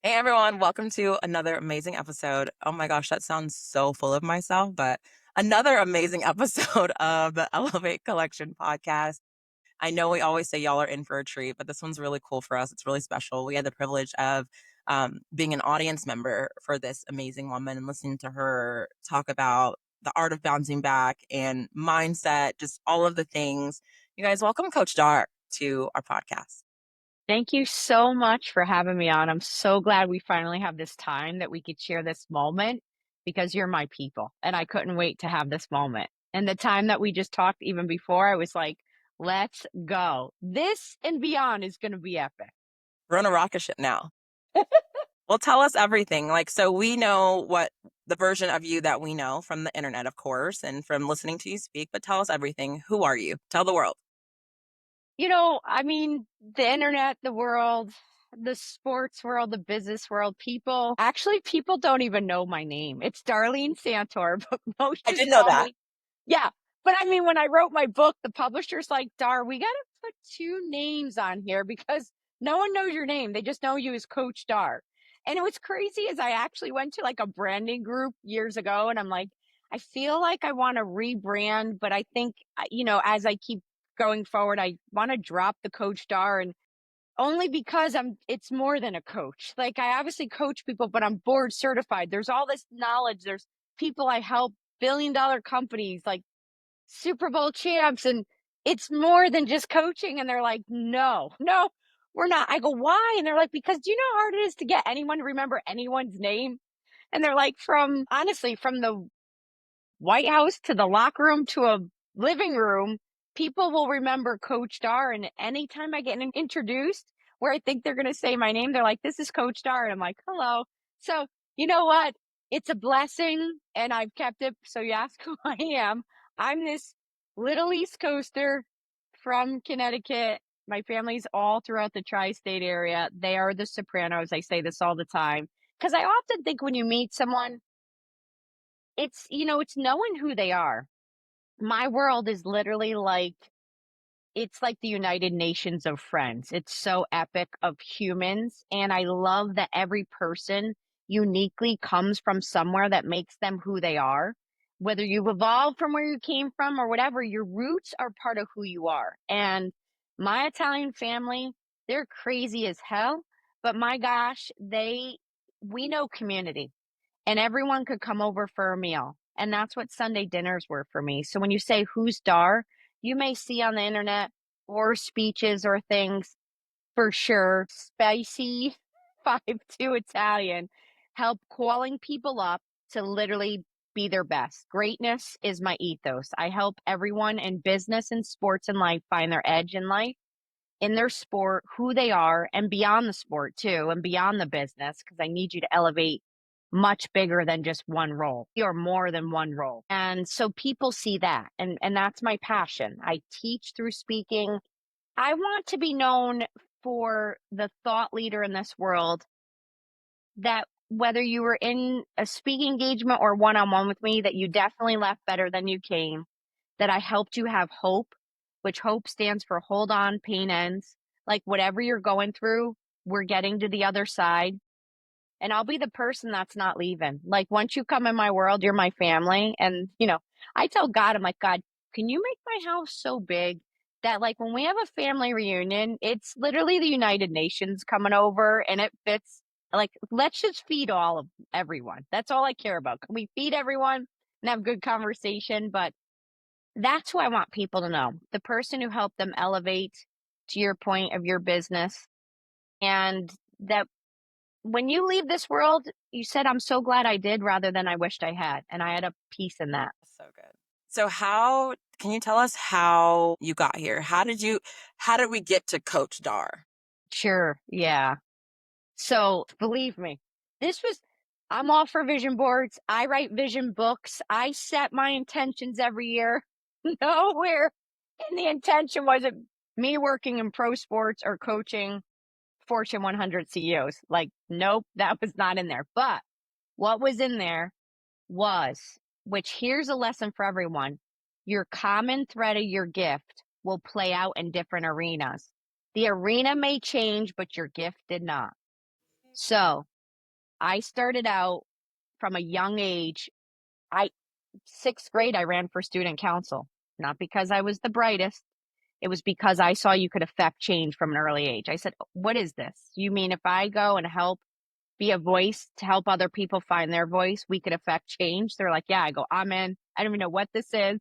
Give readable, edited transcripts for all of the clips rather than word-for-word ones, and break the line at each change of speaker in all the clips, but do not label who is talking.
Hey everyone, welcome to another amazing episode. Oh my gosh, that sounds so full of myself, but another amazing episode of the Elevate Collection podcast. I know we always say y'all are in for a treat, but this one's really cool for us. It's really special. We had the privilege of being an audience member for this amazing woman and listening to her talk about the art of bouncing back and mindset, just all of the things. You guys, welcome Coach Dar to our podcast.
Thank you so much for having me on. I'm so glad we finally have this time that we could share this moment because you're my people and I couldn't wait to have this moment. And the time that we just talked even before, I was like, let's go. This and beyond is going to be epic.
We're on a rocket ship now. Well, tell us everything. Like, so we know what the version of you that we know from the internet, of course, and from listening to you speak, but tell us everything. Who are you? Tell the world.
The internet, the world, the sports world, the business world, people don't even know my name. It's Darlene Santor, but most
I
just
did know
call
that.
me. Yeah. But I mean, when I wrote my book, the publisher's like, Dar, we got to put two names on here because no one knows your name. They just know you as Coach Dar. And it was crazy as I actually went to like a branding group years ago and I'm like, I feel like I want to rebrand, but I think, as I keep going forward, I want to drop the Coach Dar and only because it's more than a coach. Like I obviously coach people, but I'm board certified. There's all this knowledge. There's people I help, billion-dollar companies like Super Bowl champs, and it's more than just coaching. And they're like, no, no, we're not. I go, why? And they're like, because do you know how hard it is to get anyone to remember anyone's name? And they're like, from honestly, from the White House to the locker room to a living room, people will remember Coach Dar. And anytime I get introduced where I think they're going to say my name, they're like, this is Coach Dar. And I'm like, hello. So, you know what? It's a blessing and I've kept it. So you ask who I am. I'm this little East Coaster from Connecticut. My family's all throughout the tri-state area. They are the Sopranos. I say this all the time because I often think when you meet someone, it's knowing who they are. My world is literally like it's like the United Nations of friends. It's so epic of humans. And I love that every person uniquely comes from somewhere that makes them who they are. Whether you've evolved from where you came from or whatever, your roots are part of who you are. And my Italian family, they're crazy as hell. But my gosh, we know community and everyone could come over for a meal. And that's what Sunday dinners were for me. So when you say who's Dar, you may see on the internet or speeches or things for sure. Spicy 5-2 Italian, help calling people up to literally be their best. Greatness is my ethos. I help everyone in business and sports and life find their edge in life, in their sport, who they are, and beyond the sport too, and beyond the business, because I need you to elevate much bigger than just one role or more than one role. And so people see that. And that's my passion. I teach through speaking. I want to be known for the thought leader in this world that whether you were in a speaking engagement or one on one with me, that you definitely left better than you came, that I helped you have hope, which hope stands for hold on, pain ends. Like whatever you're going through, we're getting to the other side. And I'll be the person that's not leaving. Like once you come in my world, you're my family. And, I tell God, I'm like, God, can you make my house so big that like when we have a family reunion, it's literally the United Nations coming over and it fits like, let's just feed all of everyone. That's all I care about. Can we feed everyone and have good conversation? But that's who I want people to know. The person who helped them elevate to your point of your business. And that when you leave this world, you said, I'm so glad I did rather than I wished I had. And I had a piece in that.
So good. So how can you tell us how you got here? How did we get to Coach Dar?
Sure. Yeah. So believe me, this was, I'm all for vision boards. I write vision books. I set my intentions every year. Nowhere in the intention wasn't me working in pro sports or coaching Fortune 100 CEOs. Like, nope, that was not in there. But what was in there was, which here's a lesson for everyone, your common thread of your gift will play out in different arenas. The arena may change, but your gift did not. So I started out from a young age. I 6th grade, I ran for student council, not because I was the brightest. It was because I saw you could affect change from an early age. I said, "What is this? You mean if I go and help be a voice to help other people find their voice, we could affect change?" They're like, "Yeah." I go, "I'm in. I don't even know what this is.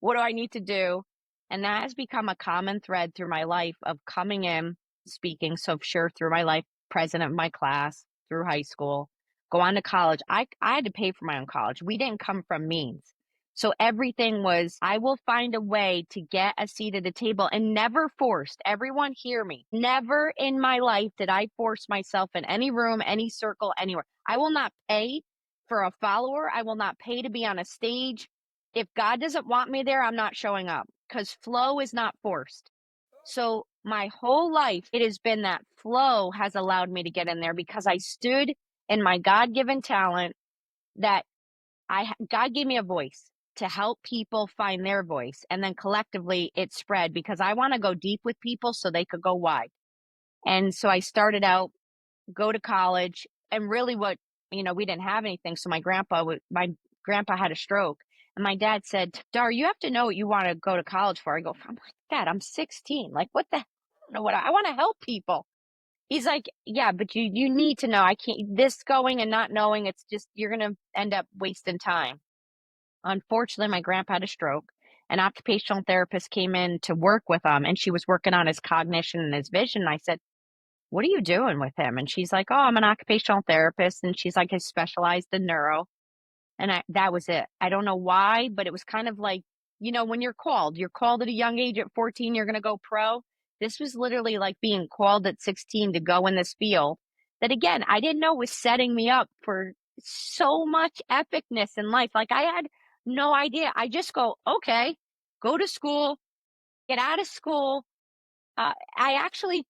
What do I need to do?" And that has become a common thread through my life of coming in, speaking. So sure, through my life, president of my class, through high school, go on to college. I had to pay for my own college. We didn't come from means. So everything was, I will find a way to get a seat at the table, and never forced. Everyone hear me. Never in my life did I force myself in any room, any circle, anywhere. I will not pay for a follower. I will not pay to be on a stage. If God doesn't want me there, I'm not showing up, because flow is not forced. So my whole life, it has been that flow has allowed me to get in there because I stood in my God given talent that God gave me a voice to help people find their voice. And then collectively it spread because I want to go deep with people so they could go wide. And so I started out, go to college, and really we didn't have anything. So my grandpa had a stroke, and my dad said, "Dar, you have to know what you want to go to college for." I'm like, "Dad, I'm 16. Like, what the, I don't know what I want to help people." He's like, "Yeah, but you need to know. I can't, this going and not knowing, it's just, you're going to end up wasting time." Unfortunately, my grandpa had a stroke. An occupational therapist came in to work with him, and she was working on his cognition and his vision. I said, "What are you doing with him?" And she's like, "Oh, I'm an occupational therapist." And she's like, "I specialized in neuro." And that was it. I don't know why, but it was kind of like, when you're called at a young age at 14, you're going to go pro. This was literally like being called at 16 to go in this field that, again, I didn't know was setting me up for so much epicness in life. Like, I had no idea. I just go, okay, go to school, get out of school. I actually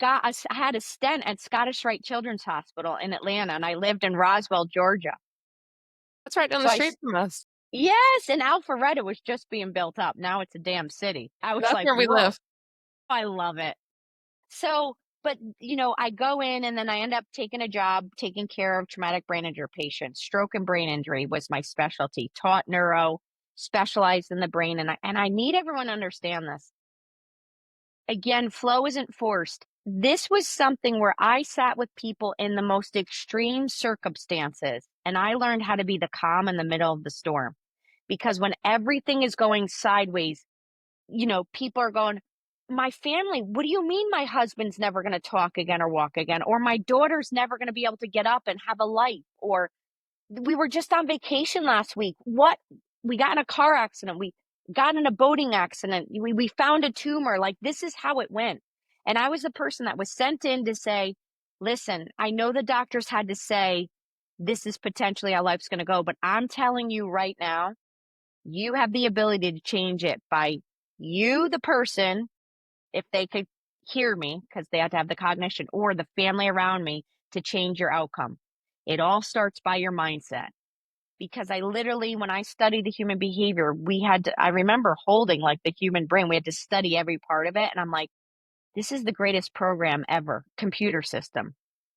I had a stent at Scottish Rite Children's Hospital in Atlanta, and I lived in Roswell, Georgia.
That's right down
So
the street from us.
yes, and Alpharetta was just being built up. Now it's a damn city. I was
That's
like,
where we
"Whoa,
live.
I love it." So, but I go in and then I end up taking a job taking care of traumatic brain injury patients. Stroke and brain injury was my specialty. Taught neuro, specialized in the brain, and I need everyone to understand this. Again, flow isn't forced. This was something where I sat with people in the most extreme circumstances, and I learned how to be the calm in the middle of the storm. Because when everything is going sideways, people are going, "My family, what do you mean my husband's never going to talk again or walk again? Or my daughter's never going to be able to get up and have a life? Or we were just on vacation last week. What? We got in a car accident. We got in a boating accident. We found a tumor." Like, this is how it went. And I was the person that was sent in to say, "Listen, I know the doctors had to say this is potentially how life's going to go, but I'm telling you right now, you have the ability to change it by you, the person, if they could hear me, because they had to have the cognition, or the family around me to change your outcome. It all starts by your mindset." Because I literally, when I studied the human behavior, I remember holding like the human brain, we had to study every part of it. And I'm like, this is the greatest program ever, computer system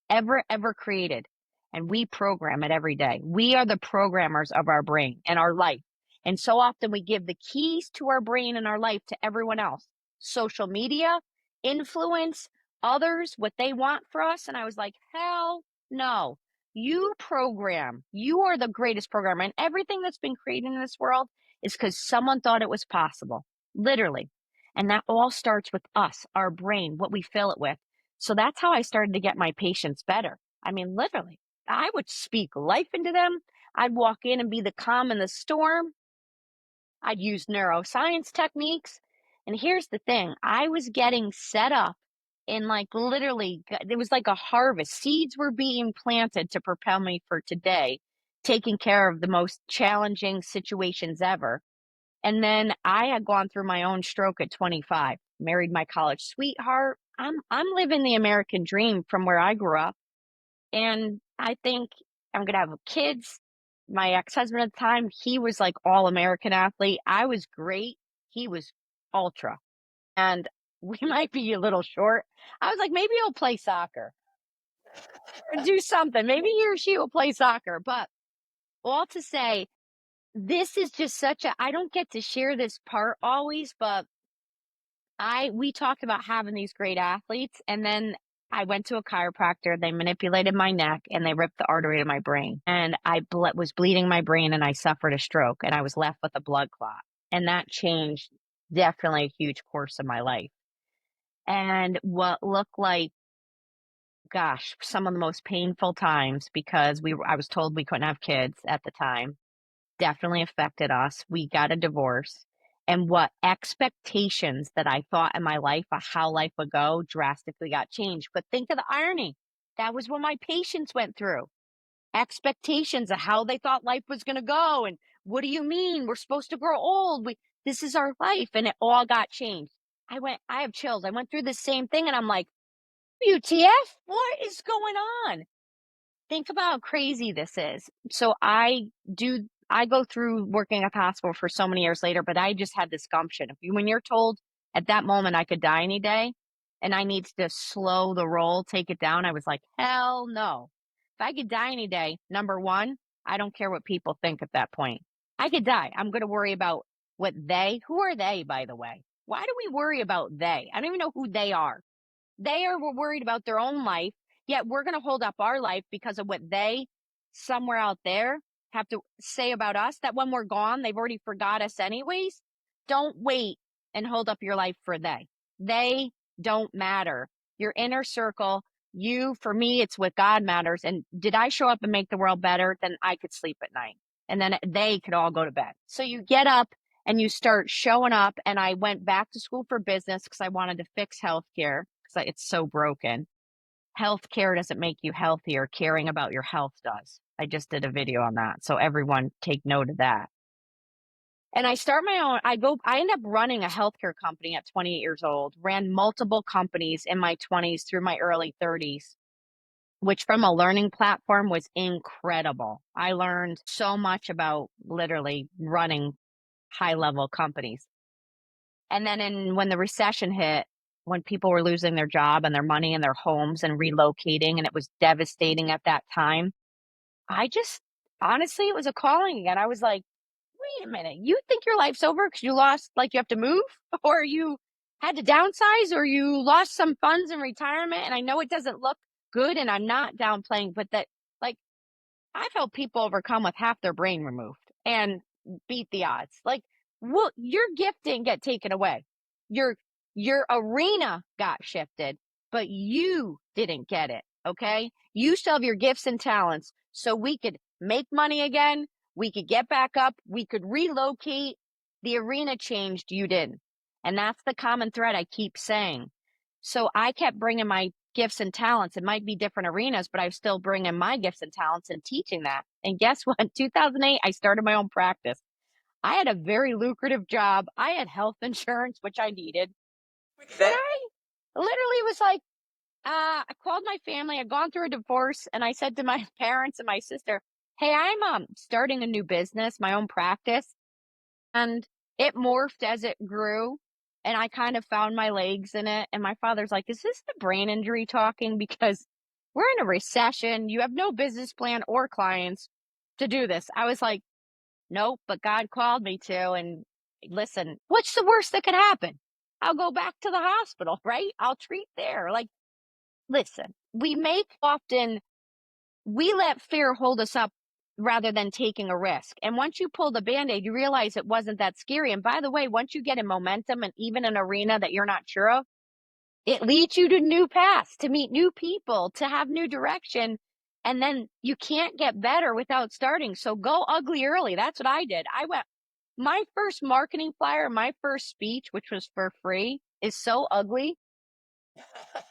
ever created. And we program it every day. We are the programmers of our brain and our life. And so often we give the keys to our brain and our life to everyone else. Social media, influence, others, what they want for us. And I was like, hell no. You program. You are the greatest programmer. And everything that's been created in this world is because someone thought it was possible. Literally. And that all starts with us, our brain, what we fill it with. So that's how I started to get my patients better. I mean, literally, I would speak life into them. I'd walk in and be the calm in the storm. I'd use neuroscience techniques. And here's the thing, I was getting set up in, like, literally, it was like a harvest. Seeds were being planted to propel me for today, taking care of the most challenging situations ever. And then I had gone through my own stroke at 25, married my college sweetheart. I'm living the American dream from where I grew up. And I think I'm gonna have kids. My ex-husband at the time, he was like all American athlete. I was great. He was ultra. And we might be a little short. I was like, maybe he'll play soccer. or do something. Maybe he or she will play soccer. But all to say, this is just such a I don't get to share this part always, but I we talked about having these great athletes, and then I went to a chiropractor, they manipulated my neck, and they ripped the artery to my brain, and was bleeding my brain, and I suffered a stroke, and I was left with a blood clot, and that changed definitely a huge course of my life, and what looked like, gosh, some of the most painful times because I was told we couldn't have kids at the time, definitely affected us. We got a divorce. And what expectations that I thought in my life of how life would go drastically got changed. But think of the irony. That was what my patients went through. Expectations of how they thought life was going to go. And what do you mean? We're supposed to grow old. This is our life. And it all got changed. I have chills. I went through the same thing and I'm like, WTF? What is going on? Think about how crazy this is. So I go through working at the hospital for so many years later, but I just had this gumption. When you're told at that moment I could die any day and I need to slow the roll, take it down, I was like, hell no. If I could die any day, number one, I don't care what people think at that point. I could die. I'm going to worry about who are they, by the way? Why do we worry about they? I don't even know who they are. They are worried about their own life, yet we're going to hold up our life because of what they, somewhere out there, have to say about us, that when we're gone, they've already forgot us anyways. Don't wait and hold up your life for they. They don't matter. Your inner circle, for me, it's what God matters. And did I show up and make the world better? Then I could sleep at night. And then they could all go to bed. So you get up and you start showing up. And I went back to school for business because I wanted to fix healthcare because it's so broken. Healthcare doesn't make you healthier. Caring about your health does. I just did a video on that. So everyone take note of that. And I start my own, I end up running a healthcare company at 28 years old, ran multiple companies in my 20s through my early 30s, which from a learning platform was incredible. I learned so much about literally running high level companies. And then when the recession hit, when people were losing their job and their money and their homes and relocating, and it was devastating at that time, I just honestly, it was a calling again. I was like, wait a minute, you think your life's over because you lost, like you have to move, or you had to downsize, or you lost some funds in retirement? And I know it doesn't look good, and I'm not downplaying, but that, like, I've helped people overcome with half their brain removed and beat the odds. Like, what your gift didn't get taken away. Your your arena got shifted, but you didn't get it. Okay. You still have your gifts and talents. So we could make money again. We could get back up. We could relocate. The arena changed. You didn't. And that's the common thread I keep saying. So I kept bringing my gifts and talents. It might be different arenas, but I still bring in my gifts and talents and teaching that. And guess what? In 2008, I started my own practice. I had a very lucrative job. I had health insurance, which I needed. And I literally was like, I called my family. I'd gone through a divorce, and I said to my parents and my sister, hey, I'm starting a new business, my own practice. And it morphed as it grew, and I kind of found my legs in it, and my father's like, "Is this the brain injury talking? Because we're in a recession, you have no business plan or clients to do this." I was like, "Nope, but God called me to, and listen, what's the worst that could happen? I'll go back to the hospital, right? I'll treat there." Like, listen, we let fear hold us up rather than taking a risk. And once you pull the band-aid, you realize it wasn't that scary. And by the way, once you get in momentum and even an arena that you're not sure of, it leads you to new paths, to meet new people, to have new direction. And then you can't get better without starting. So go ugly early. That's what I did. My first marketing flyer, my first speech, which was for free, is so ugly.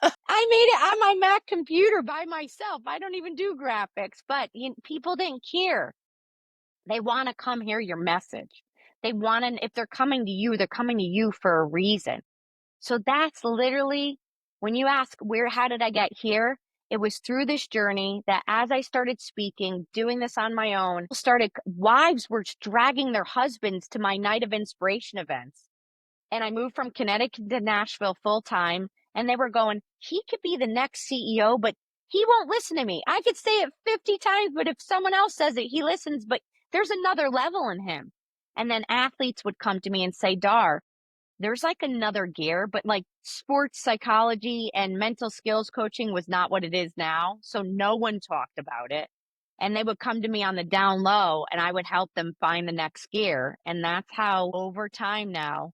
I made it on my Mac computer by myself. I don't even do graphics, but people didn't care. They want to come hear your message. If they're coming to you, they're coming to you for a reason. So that's literally when you ask, how did I get here? It was through this journey that as I started speaking, doing this on my own, wives were dragging their husbands to my night of inspiration events. And I moved from Connecticut to Nashville full time. And they were going, he could be the next CEO, but He won't listen to me. I could say it 50 times, but if someone else says it, he listens, but there's another level in him. And then athletes would come to me and say, Dar, there's like another gear, but like sports psychology and mental skills coaching was not what it is now. So no one talked about it. And they would come to me on the down low and I would help them find the next gear. And that's how over time now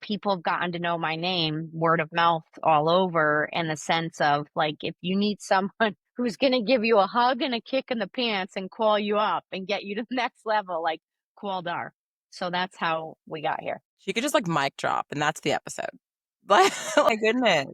people have gotten to know my name, word of mouth all over, in the sense of like, if you need someone who's going to give you a hug and a kick in the pants and call you up and get you to the next level, like call Dar. So that's how we got here.
She could just like mic drop and that's the episode. Like, my goodness.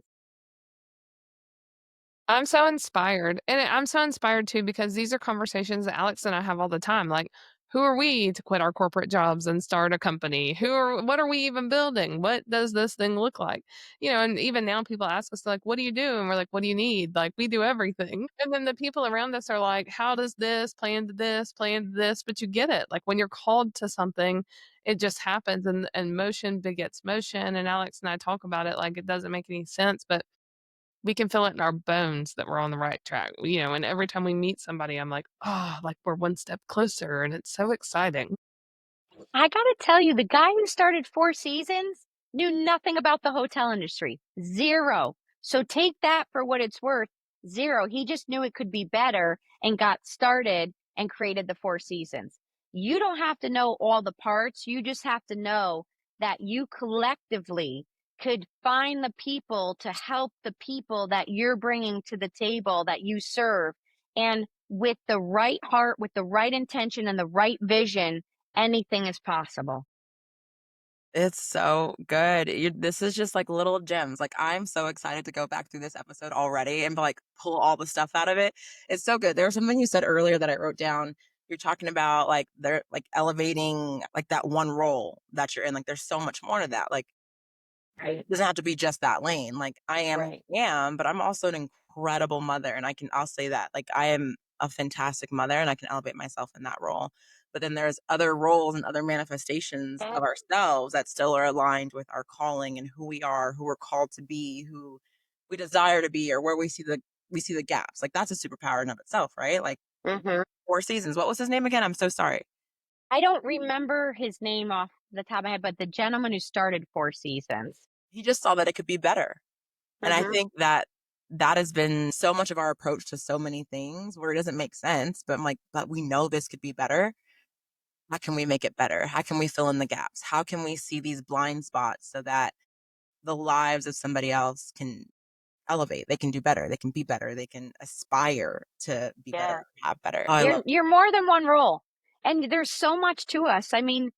I'm so inspired. And I'm so inspired too because these are conversations that Alex and I have all the time. Like, who are we to quit our corporate jobs and start a company? What are we even building? What does this thing look like? And even now people ask us like, what do you do? And we're like, what do you need? Like we do everything. And then the people around us are like, how does this play into this, play into this? But you get it. Like when you're called to something, it just happens and motion begets motion. And Alex and I talk about it like it doesn't make any sense, but we can feel it in our bones that we're on the right track, and every time we meet somebody, I'm like, "Oh, like we're one step closer," and it's so exciting.
I gotta tell you, the guy who started Four Seasons knew nothing about the hotel industry. 0. So take that for what it's worth. 0. He just knew it could be better and got started and created the Four Seasons. You don't have to know all the parts. You just have to know that you collectively could find the people to help the people that you're bringing to the table that you serve. And with the right heart, with the right intention and the right vision, anything is possible.
It's so good. This is just like little gems. Like I'm so excited to go back through this episode already and like pull all the stuff out of it. It's so good. There was something you said earlier that I wrote down. You're talking about like they're like elevating like that one role that you're in. Like there's so much more to that. Like
Right,
it doesn't have to be just that lane. Like I am
right.
who I am, but I'm also an incredible mother. And I'll say that. Like I am a fantastic mother and I can elevate myself in that role. But then there's other roles and other manifestations
Mm,
of ourselves that still are aligned with our calling and who we are, who we're called to be, who we desire to be, or where we see the gaps. Like that's a superpower in of itself, right? Like
mhm.
Four Seasons. What was his name again? I'm so sorry.
I don't remember his name off the top of my head, but the gentleman who started Four Seasons.
He just saw that it could be better. And I
Mhm.
think that that has been so much of our approach to so many things where it doesn't make sense, but I'm like, but we know this could be better. How can we make it better? How can we fill in the gaps? How can we see these blind spots so that the lives of somebody else can elevate? They can do better. They can be better. They can aspire to be better,
Yeah.
have better. Oh, I love
You're more than one role, and there's so much to us. I mean,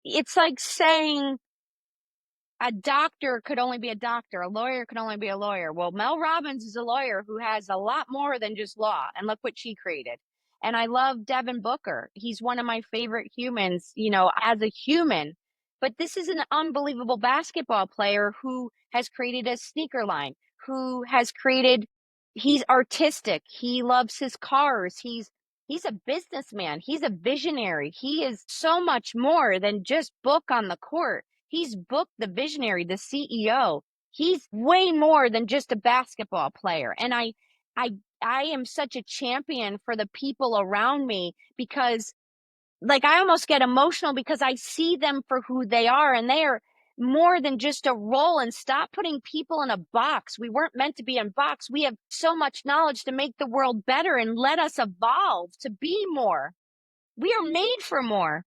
it's like saying a doctor could only be a doctor, a lawyer could only be a lawyer. Well, Mel Robbins is a lawyer who has a lot more than just law, and look what she created. And I love Devin Booker. He's one of my favorite humans, as a human. But this is an unbelievable basketball player who has created a sneaker line, who has created he's artistic. He loves his cars. He's a businessman. He's a visionary. He is so much more than just book on the court. He's booked the visionary, the CEO. He's way more than just a basketball player. And I I am such a champion for the people around me because like I almost get emotional because I see them for who they are and they are more than just a role, and stop putting people in a box. We weren't meant to be in a box. We have so much knowledge to make the world better and let us evolve to be more. We are made for more.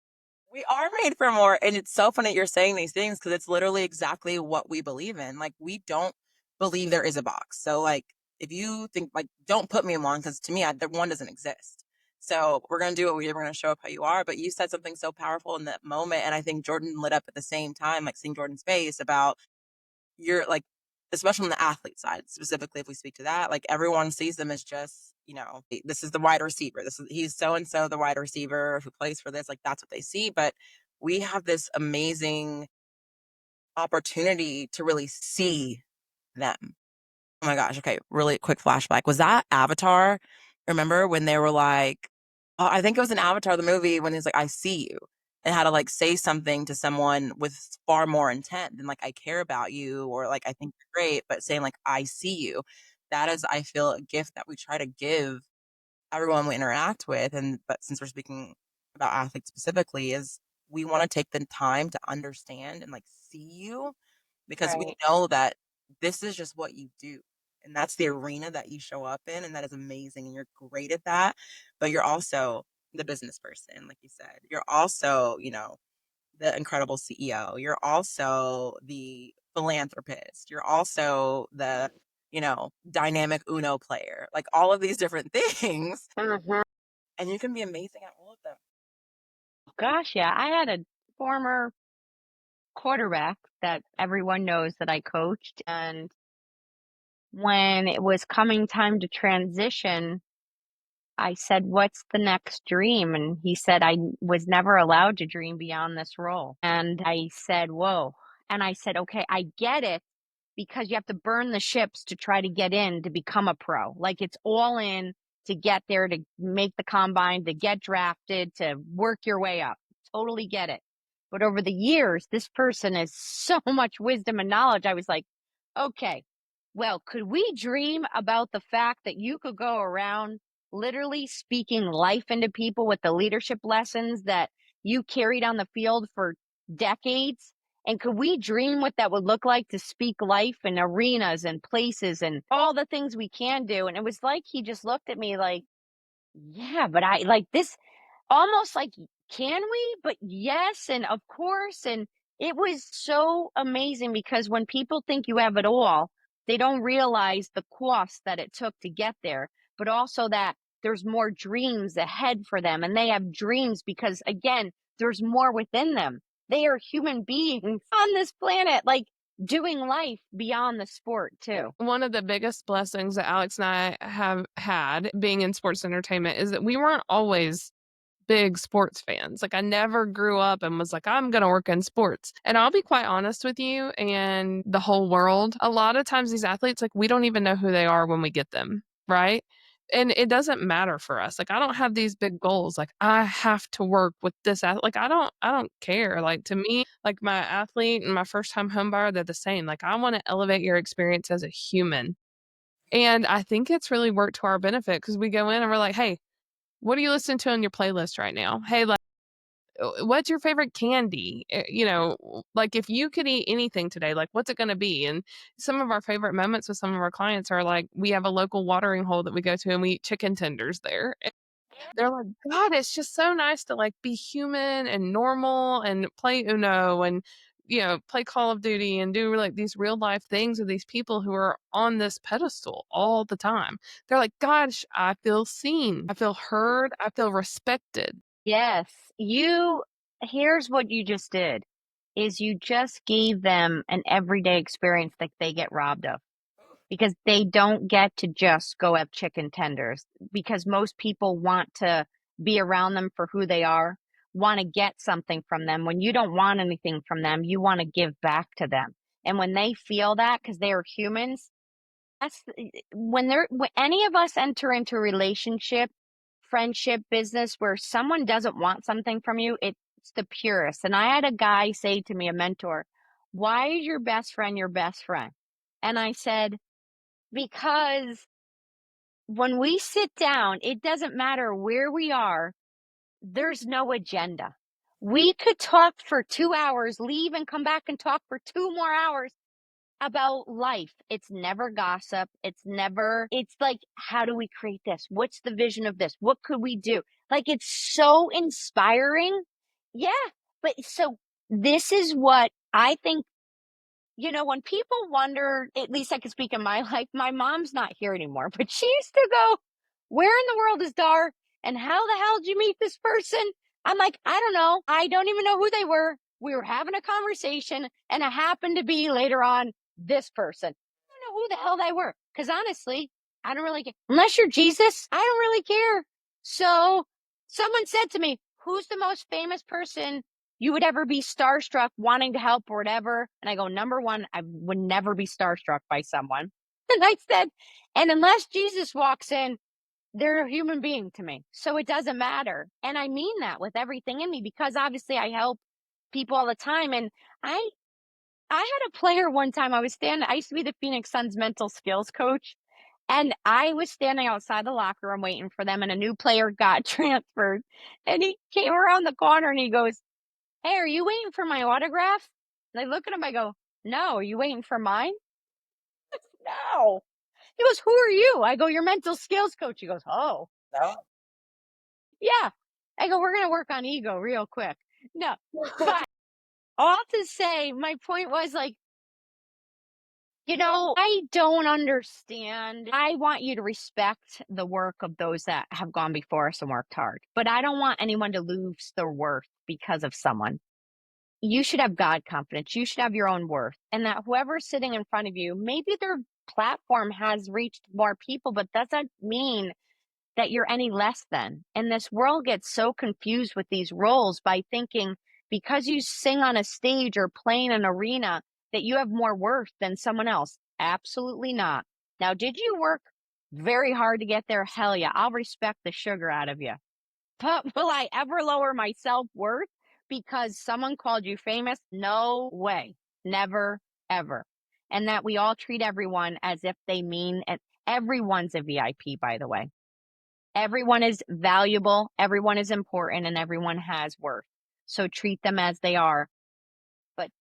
We are made for more, and it's so funny you're saying these things because it's literally exactly what we believe in. Like, we don't believe there is a box. So, like, if you think like, don't put me in one because to me, the one doesn't exist. So we're gonna do what we are. We're gonna show up how you are. But you said something so powerful in that moment, and I think Jordan lit up at the same time, like seeing Jordan's face about you're like, especially on the athlete side, specifically if we speak to that, like everyone sees them as just, this is the wide receiver. He's so and so the wide receiver who plays for this. Like that's what they see. But we have this amazing opportunity to really see them. Oh my gosh. Okay. Really quick flashback. Was that Avatar? Remember when they were like, oh, I think it was an Avatar, the movie, when he's like, I see you, and how to like say something to someone with far more intent than like, I care about you or like, I think you're great, but saying like, I see you. that is, I feel, a gift that we try to give everyone we interact with. And but since we're speaking about athletes specifically, is we want to take the time to understand and like see you, because we
Right.
know that this is just what you do. And that's the arena that you show up in, and that is amazing. And you're great at that. But you're also the business person, like you said. You're also, the incredible CEO. You're also the philanthropist. You're also the, dynamic Uno player. Like all of these different things.
Mhm.
And you can be amazing at all of them.
Gosh, yeah. I had a former quarterback that everyone knows that I coached. And when it was coming time to transition, I said, "What's the next dream?" And he said, "I was never allowed to dream beyond this role." And I said, "Whoa." And I said, "Okay, I get it because you have to burn the ships to try to get in to become a pro. Like it's all in to get there, to make the combine, to get drafted, to work your way up. Totally get it." But over the years, this person has so much wisdom and knowledge. I was like, okay, well, could we dream about the fact that you could go around literally speaking life into people with the leadership lessons that you carried on the field for decades? And could we dream what that would look like to speak life in arenas and places and all the things we can do? And it was like he just looked at me like, yeah, but I like this almost like, can we? But yes, and of course. And it was so amazing because when people think you have it all, they don't realize the cost that it took to get there, but also that there's more dreams ahead for them. And they have dreams because, again, there's more within them. They are human beings on this planet, like doing life beyond the sport, too.
One of the biggest blessings that Alex and I have had being in sports entertainment is that we weren't always big sports fans. Like I never grew up and was like, I'm gonna work in sports. And I'll be quite honest with you and the whole world. A lot of times these athletes, like we don't even know who they are when we get them, right? And it doesn't matter for us. Like I don't have these big goals. Like I have to work with this Like I don't care. Like to me, like my athlete and my first time home buyer, they're the same. Like I want to elevate your experience as a human. And I think it's really worked to our benefit because we go in and we're like, hey, what are you listening to on your playlist right now? Hey, like, what's your favorite candy? Like if you could eat anything today, like what's it going to be? And some of our favorite moments with some of our clients are like, we have a local watering hole that we go to and we eat chicken tenders there. And they're like, God, it's just so nice to like be human and normal and play Uno and, play Call of Duty and do like these real life things with these people who are on this pedestal all the time. They're like, gosh, I feel seen. I feel heard. I feel respected.
Yes, here's what you just did, is you just gave them an everyday experience that they get robbed of, because they don't get to just go have chicken tenders, because most people want to be around them for who they are, want to get something from them. When you don't want anything from them, you want to give back to them. And when they feel that, because they are humans, when any of us enter into a relationship, friendship, business where someone doesn't want something from you, it's the purest. And I had a guy say to me, a mentor, "Why is your best friend your best friend?" And I said, "Because when we sit down, it doesn't matter where we are, there's no agenda. We could talk for 2 hours, leave and come back and talk for 2 more hours about life. It's never gossip. It's like, how do we create this? What's the vision of this? What could we do?" Like, it's so inspiring. Yeah. But so this is what I think, when people wonder, at least I can speak in my life, my mom's not here anymore, but she used to go, "Where in the world is Dar? And how the hell did you meet this person?" I'm like, "I don't know. I don't even know who they were. We were having a conversation and it happened to be later on this person. I don't know who the hell they were." Because honestly, I don't really care. Unless you're Jesus, I don't really care. So someone said to me, "Who's the most famous person you would ever be starstruck wanting to help or whatever?" And I go, "Number one, I would never be starstruck by someone." And I said, "And unless Jesus walks in, they're a human being to me. So it doesn't matter." And I mean that with everything in me, because obviously I help people all the time. And I I had a player one time, I used to be the Phoenix Suns mental skills coach. And I was standing outside the locker room waiting for them, and a new player got transferred, and he came around the corner and he goes, "Hey, are you waiting for my autograph?" And I look at him, I go, "No, are you waiting for mine?" "No." He goes, "Who are you?" I go, "Your mental skills coach." He goes, "Oh,
No.
yeah." I go, "We're gonna work on ego real quick." No, but all to say, my point was like, I don't understand. I want you to respect the work of those that have gone before us and worked hard, but I don't want anyone to lose their worth because of someone. You should have God confidence. You should have your own worth. And that whoever's sitting in front of you, maybe their platform has reached more people, but doesn't mean that you're any less than. And this world gets so confused with these roles by thinking because you sing on a stage or play in an arena that you have more worth than someone else. Absolutely not. Now, did you work very hard to get there? Hell yeah. I'll respect the sugar out of you. But will I ever lower my self worth because someone called you famous? No way. Never, ever. And that we all treat everyone as if they mean it. Everyone's a VIP, by the way. Everyone is valuable, everyone is important, and everyone has worth. So treat them as they are, but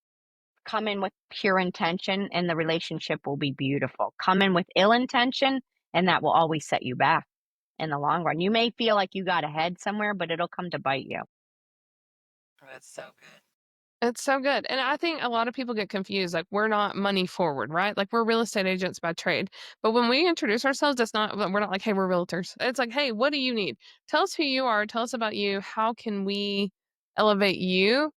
come in with pure intention and the relationship will be beautiful. Come in with ill intention and that will always set you back in the long run. You may feel like you got ahead somewhere, but it'll come to bite you.
Oh, that's so good.
It's so good. And I think a lot of people get confused. Like, we're not money forward, right? Like, we're real estate agents by trade. But when we introduce ourselves, it's not, we're not like, hey, we're realtors. It's like, hey, what do you need? Tell us who you are. Tell us about you. How can we elevate you?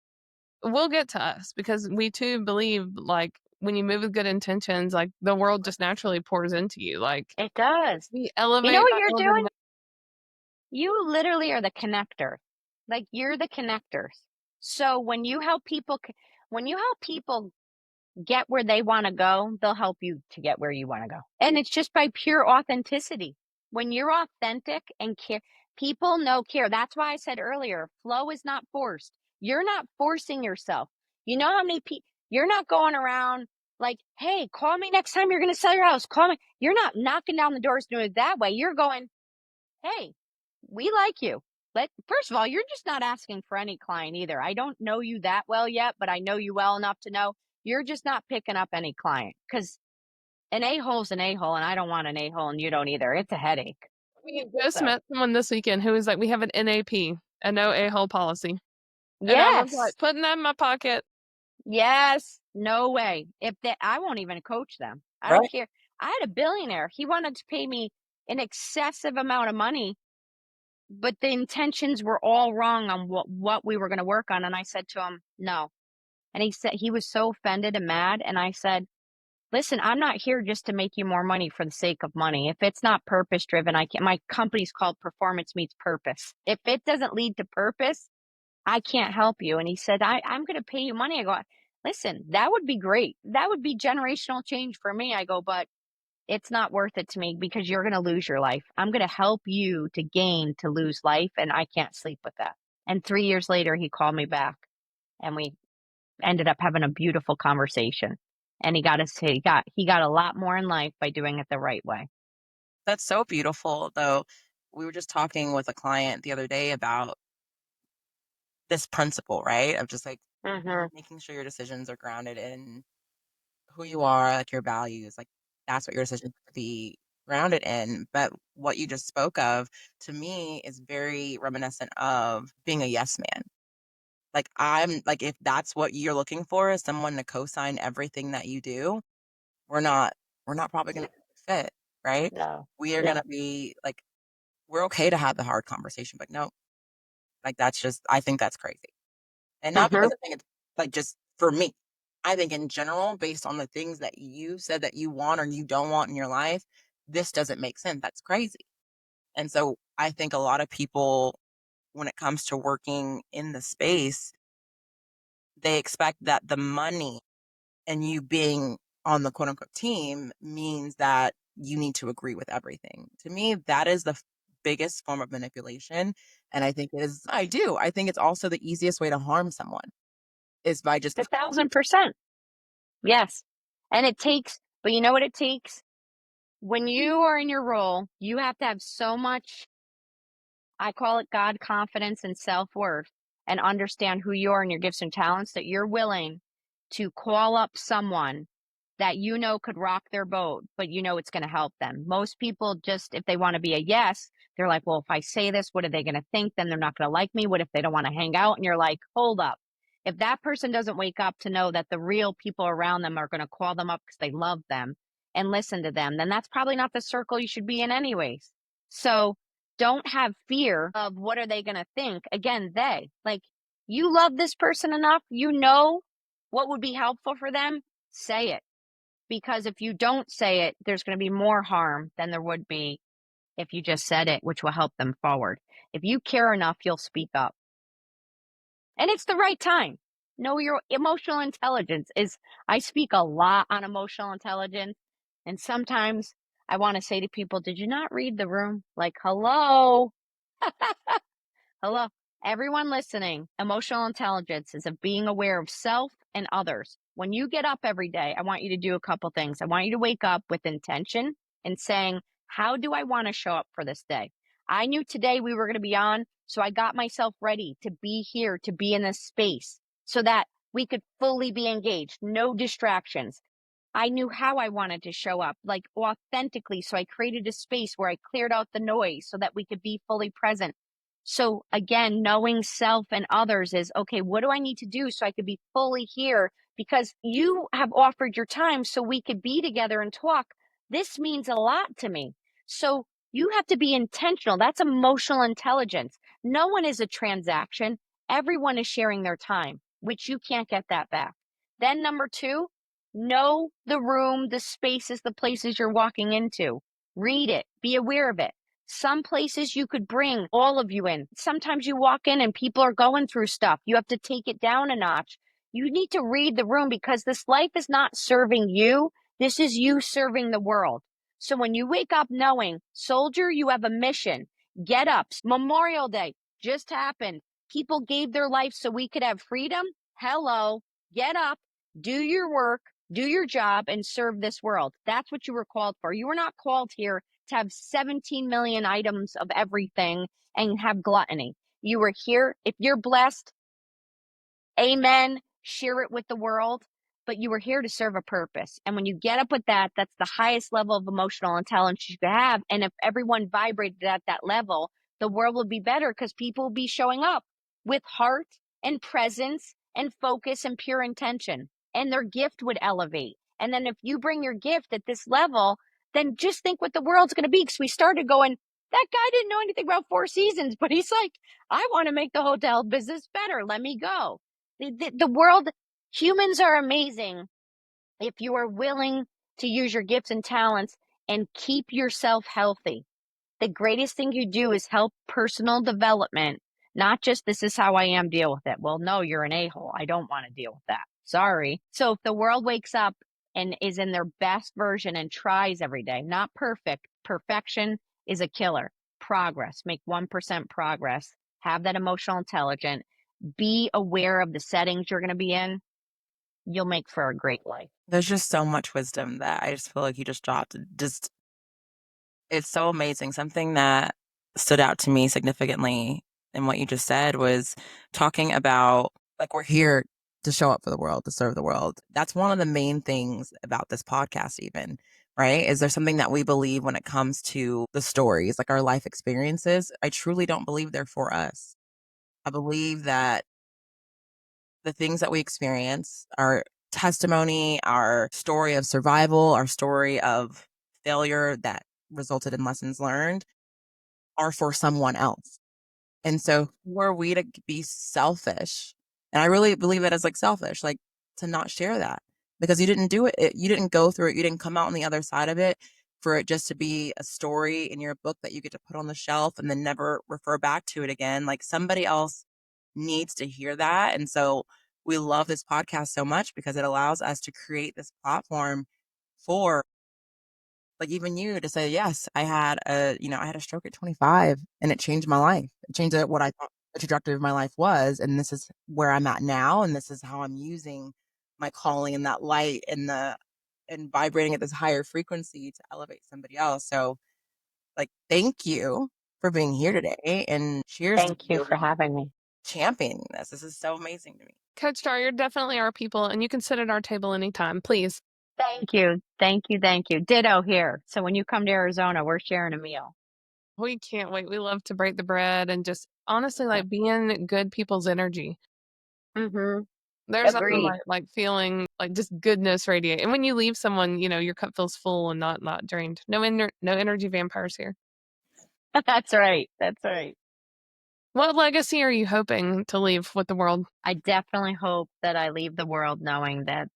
We'll get to us because we too believe, like, when you move with good intentions, like, the world just naturally pours into you. Like,
It does.
we
You know
elevate
what
by
you're
elevating.
doing? You literally are the connector. Like you're the connectors. So when you help people get where they wanna go, they'll help you to get where you wanna go. And it's just by pure authenticity. When you're authentic and care people know care. That's why I said earlier, flow is not forced. You're not forcing yourself. You know how many people you're not going around like, "Hey, call me next time you're gonna sell your house. Call me." You're not knocking down the doors doing it that way. You're going, "Hey, we like you." First of all, you're just not asking for any client either. I don't know you that well yet, but I know you well enough to know you're just not picking up any client because an a-hole's an a-hole, and I don't want an a-hole, and you don't either. It's a headache.
We just
So,
met someone this weekend who was like, we have an NAP, a no a-hole policy. And I was
yes,
like, putting that in my pocket.
yes, no way. If that, I won't even coach them. I don't
Right.
care. I had a billionaire. He wanted to pay me an excessive amount of money, but the intentions were all wrong on what we were going to work on. And I said to him, no. And he said he was so offended and mad. And I said, listen, I'm not here just to make you more money for the sake of money. If it's not purpose driven, I can't. My company's called Performance Meets Purpose. If it doesn't lead to purpose, I can't help you. And he said, I'm going to pay you money. I go, listen, that would be great. That would be generational change for me. I go, but it's not worth it to me because you're going to lose your life. I'm going to help you to gain to lose life. And I can't sleep with that. And 3 years later, he called me back and we ended up having a beautiful conversation. And he got a lot more in life by doing it the right way.
That's so beautiful, though. We were just talking with a client the other day about this principle, right? Of just like
Mhm.
making sure your decisions are grounded in who you are, like your values, like that's what your decisions should be grounded in. But what you just spoke of to me is very reminiscent of being a yes man. Like I'm like if that's what you're looking for is someone to co-sign everything that you do, we're not we're not probably gonna fit, right?
No.
We are
Yeah.
gonna be like we're okay to have the hard conversation, but no, like that's just I think that's crazy. And not because
Mhm.
I think it's like just for me. I think in general, based on the things that you said that you want or you don't want in your life, this doesn't make sense. That's crazy. And so I think a lot of people, when it comes to working in the space, they expect that the money and you being on the quote unquote team means that you need to agree with everything. To me, that is the biggest form of manipulation. And I think it is, I do. I think it's also the easiest way to harm someone is by just
1,000%. Yes. And it takes but you know what it takes? When you are in your role, you have to have so much, I call it God confidence and self-worth, and understand who you are and your gifts and talents, that you're willing to call up someone that you know could rock their boat, but you know it's going to help them. Most people just, if they want to be a yes, they're like, well, if I say this, what are they going to think? Then they're not going to like me. What if they don't want to hang out? And you're like, hold up. If that person doesn't wake up to know that the real people around them are going to call them up because they love them and listen to them, then that's probably not the circle you should be in anyways. So don't have fear of what are they going to think. Again, they, like, you love this person enough, you know what would be helpful for them, say it. Because if you don't say it, there's going to be more harm than there would be if you just said it, which will help them forward. If you care enough, you'll speak up. And it's the right time. Know your emotional intelligence is, I speak a lot on emotional intelligence. And sometimes I want to say to people, did you not read the room? Like, hello, hello. Everyone listening, emotional intelligence is of being aware of self and others. When you get up every day, I want you to do a couple things. I want you to wake up with intention and saying, how do I want to show up for this day? I knew today we were going to be on, so I got myself ready to be here, to be in this space so that we could fully be engaged, no distractions. I knew how I wanted to show up, like authentically. So I created a space where I cleared out the noise so that we could be fully present. So again, knowing self and others is okay, what do I need to do so I could be fully here? Because you have offered your time so we could be together and talk. This means a lot to me. So you have to be intentional. That's emotional intelligence. No one is a transaction. Everyone is sharing their time, which you can't get that back. Then number two, know the room, the spaces, the places you're walking into. Read it, be aware of it. Some places you could bring all of you in. Sometimes you walk in and people are going through stuff. You have to take it down a notch. You need to read the room because this life is not serving you. This is you serving the world. So when you wake up knowing, soldier, you have a mission. Get up. Memorial Day just happened. People gave their life so we could have freedom. Hello. Get up, do your work, do your job, and serve this world. That's what you were called for. You were not called here to have 17 million items of everything and have gluttony. You were here. If you're blessed, amen, share it with the world, but you were here to serve a purpose. And when you get up with that, that's the highest level of emotional intelligence you could have. And if everyone vibrated at that level, the world will be better because people will be showing up with heart and presence and focus and pure intention, and their gift would elevate. And then if you bring your gift at this level, then just think what the world's going to be. Because we started going, that guy didn't know anything about Four Seasons, but he's like, I want to make the hotel business better. Let me go. The world, humans are amazing if you are willing to use your gifts and talents and keep yourself healthy. The greatest thing you do is help personal development, not just this is how I am, deal with it. Well, no, you're an a-hole. I don't want to deal with that. Sorry. So if the world wakes up and is in their best version and tries every day, not perfect, perfection is a killer. Progress, make 1% progress, have that emotional intelligence, be aware of the settings you're going to be in, you'll make for a great life.
There's just so much wisdom that I just feel like you just dropped. Just it's so amazing. Something that stood out to me significantly in what you just said was talking about like we're here to show up for the world, to serve the world. That's one of the main things about this podcast, even, right? Is there something that we believe when it comes to the stories, like our life experiences? I truly don't believe they're for us. I believe that the things that we experience, our testimony, our story of survival, our story of failure that resulted in lessons learned are for someone else. And so who are we to be selfish? And I really believe that as like selfish, like to not share that because you didn't do it, you didn't go through it, you didn't come out on the other side of it for it just to be a story in your book that you get to put on the shelf and then never refer back to it again. Like somebody else needs to hear that. And so we love this podcast so much because it allows us to create this platform for like even you to say, yes, I had a stroke at 25 and it changed my life. It changed what I thought the trajectory of my life was. And this is where I'm at now. And this is how I'm using my calling and that light and the and vibrating at this higher frequency to elevate somebody else. So, like, thank you for being here today, and cheers to
Thank you
you
for having me.
championing this. This is so amazing to me.
Coach Star, you're definitely our people, and you can sit at our table anytime, please.
Thank you. Thank you. Thank you. Ditto here. So when you come to Arizona, we're sharing a meal.
We can't wait. We love to break the bread and just honestly like being good people's energy.
Mm-hmm.
There's nothing
Agreed.
like feeling like just goodness radiate. And when you leave someone, your cup feels full and not drained. No energy vampires here.
That's right. That's right.
What legacy are you hoping to leave with the world?
I definitely hope that I leave the world knowing that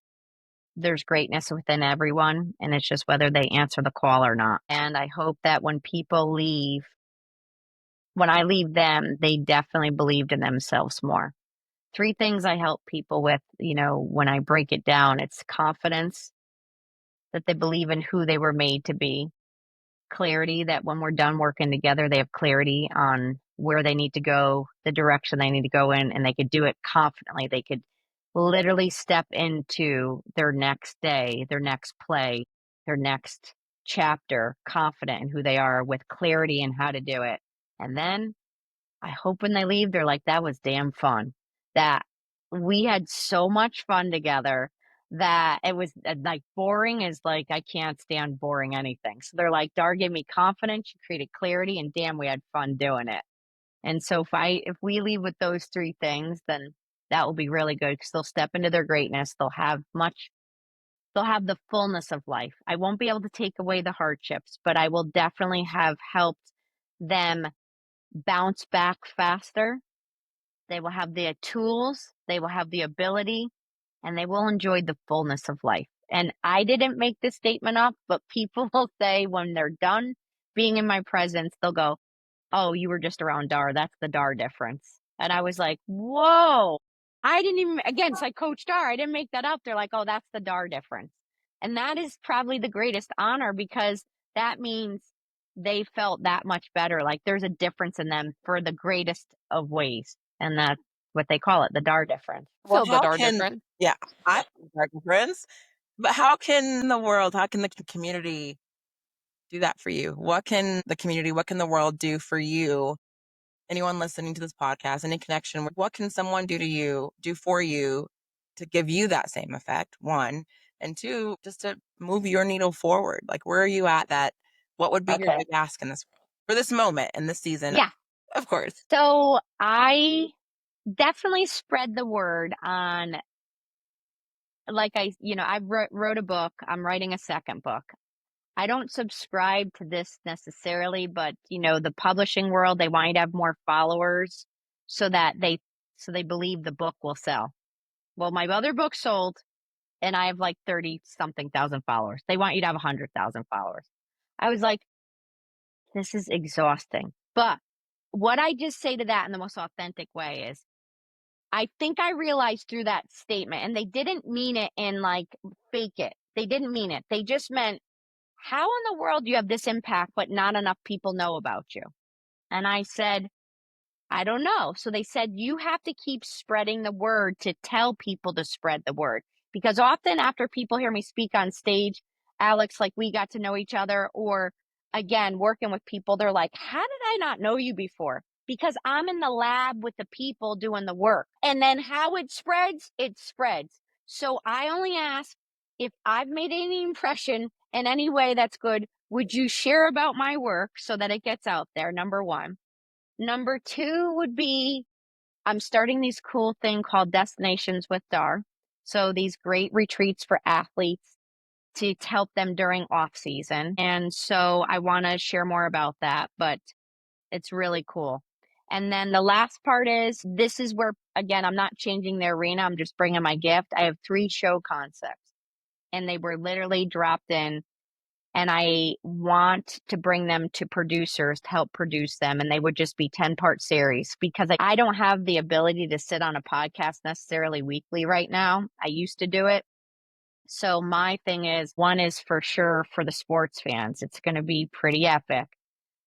there's greatness within everyone, and it's just whether they answer the call or not. And I hope that when people leave, when I leave them, they definitely believed in themselves more. Three things I help people with, when I break it down, it's confidence, that they believe in who they were made to be, clarity, that when we're done working together, they have clarity on where they need to go, the direction they need to go in, and they could do it confidently. They could literally step into their next day, their next play, their next chapter, confident in who they are with clarity and how to do it. And then I hope when they leave, they're like, that was damn fun. That we had so much fun together that it was like boring is like, I can't stand boring anything. So they're like, Dar gave me confidence, she created clarity, and damn, we had fun doing it. And so if we leave with those three things, then that will be really good because they'll step into their greatness. They'll have the fullness of life. I won't be able to take away the hardships, but I will definitely have helped them bounce back faster. They will have the tools, they will have the ability, and they will enjoy the fullness of life. And I didn't make this statement up, but people will say when they're done being in my presence, they'll go, "Oh, you were just around Dar. That's the Dar difference." And I was like, "Whoa." I didn't even, again, it's like Coach Dar. I didn't make that up. They're like, "Oh, that's the Dar difference." And that is probably the greatest honor because that means they felt that much better. Like there's a difference in them for the greatest of ways. And that's what they call it, the Dar difference.
Well,
Feel the
how
dar
can
different.
yeah, I think our difference, but how can the community do that for you? What can the community, what can the world do for you? Anyone listening to this podcast, any connection, what can someone do for you to give you that same effect? One, and two, just to move your needle forward. Like, where are you at that? What would be your
Okay.
big ask in this for this moment in this season?
Yeah.
Of course.
So I definitely spread the word on, like I wrote a book. I'm writing a second book. I don't subscribe to this necessarily, but the publishing world, they want you to have more followers so that they believe the book will sell. Well, my other book sold and I have like 30 something thousand followers. They want you to have 100,000 followers. I was like, this is exhausting. But what I just say to that in the most authentic way is I think I realized through that statement, and they didn't mean it in like fake it. They didn't mean it. They just meant, how in the world do you have this impact, but not enough people know about you? And I said, I don't know. So they said, you have to keep spreading the word to tell people to spread the word. Because often after people hear me speak on stage, Alex, like we got to know each other, or again, working with people, they're like, how did I not know you before? Because I'm in the lab with the people doing the work. And then how it spreads, it spreads. So I only ask if I've made any impression in any way that's good, would you share about my work so that it gets out there? Number one. Number two would be I'm starting these cool thing called Destinations with Dar. So these great retreats for athletes to help them during off season. And so I want to share more about that, but it's really cool. And then the last part is this is where, again, I'm not changing the arena. I'm just bringing my gift. I have 3 show concepts and they were literally dropped in and I want to bring them to producers to help produce them. And they would just be 10-part series because I don't have the ability to sit on a podcast necessarily weekly right now. I used to do it. So my thing is one is for sure for the sports fans. It's going to be pretty epic.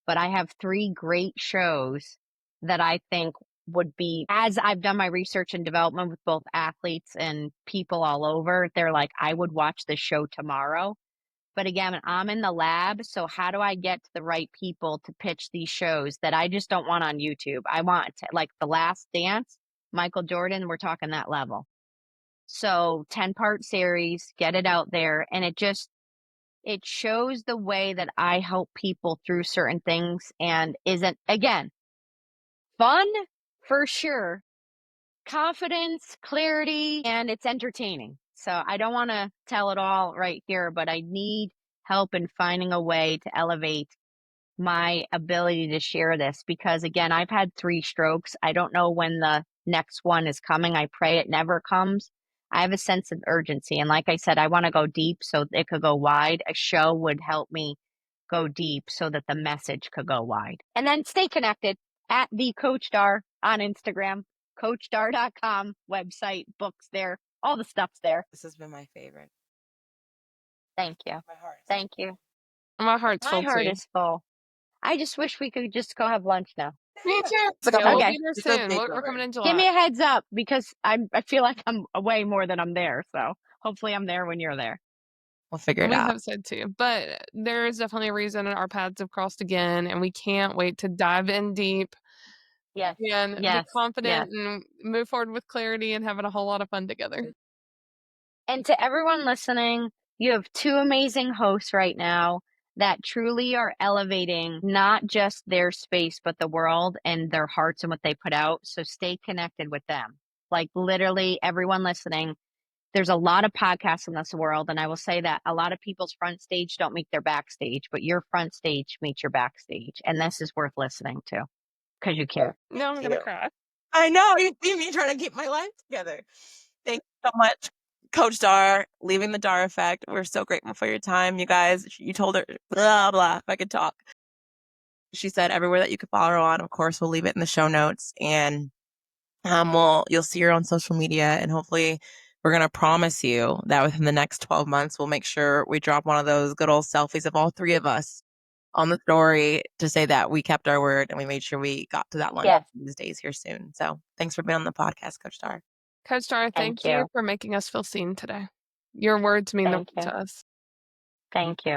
But I have 3 great shows that I think would be, as I've done my research and development with both athletes and people all over, they're like, I would watch this show tomorrow. But again, I'm in the lab, so how do I get to the right people to pitch these shows that I just don't want on YouTube? I want to, like The Last Dance, Michael Jordan, we're talking that level. So 10-part series, get it out there, and it shows the way that I help people through certain things and isn't, again, fun for sure, confidence, clarity, and it's entertaining. So I don't want to tell it all right here, but I need help in finding a way to elevate my ability to share this because, again, I've had 3 strokes. I don't know when the next one is coming. I pray it never comes. I have a sense of urgency. And like I said, I want to go deep so it could go wide. A show would help me go deep so that the message could go wide. And then stay connected at the Coach Dar on Instagram, coachdar.com, website, books there, all the stuff's there.
This has been my favorite.
Thank you.
My heart.
Thank you.
My heart's
My
full
heart
too.
is full. I just wish we could just go have lunch now.
Me too. It's like
Yeah, we'll
Okay.
be there
it's a
soon. We're
takeover.
coming in
Give me
July.
a heads up because I feel like I'm away more than I'm there. So hopefully I'm there when you're there.
We'll figure it
We
out.
hope so too. But there is definitely a reason our paths have crossed again, and we can't wait to dive in deep
Yes.
and be
Yes. Yes.
confident and move forward with clarity and having a whole lot of fun together.
And to everyone listening, you have 2 amazing hosts right now that truly are elevating not just their space, but the world and their hearts and what they put out. So stay connected with them. Like literally everyone listening, there's a lot of podcasts in this world. And I will say that a lot of people's front stage don't meet their backstage, but your front stage meets your backstage. And this is worth listening to because you care.
No, I'm gonna cry.
I know. You see me trying to keep my life together. Thank you so much, Coach Dar, leaving the Dar effect. We're so grateful for your time, you guys. You told her, blah, blah, if I could talk. She said everywhere that you could follow her on, of course, we'll leave it in the show notes. And you'll see her on social media. And hopefully, we're going to promise you that within the next 12 months, we'll make sure we drop one of those good old selfies of all 3 of us on the story to say that we kept our word and we made sure we got to that lunch
Yes.
these days here soon. So thanks for being on the podcast, Coach Dar.
Coach Dar,
Thank
thank you
you.
for making us feel seen today. Your words mean the
Thank
world
you.
to us.
Thank you.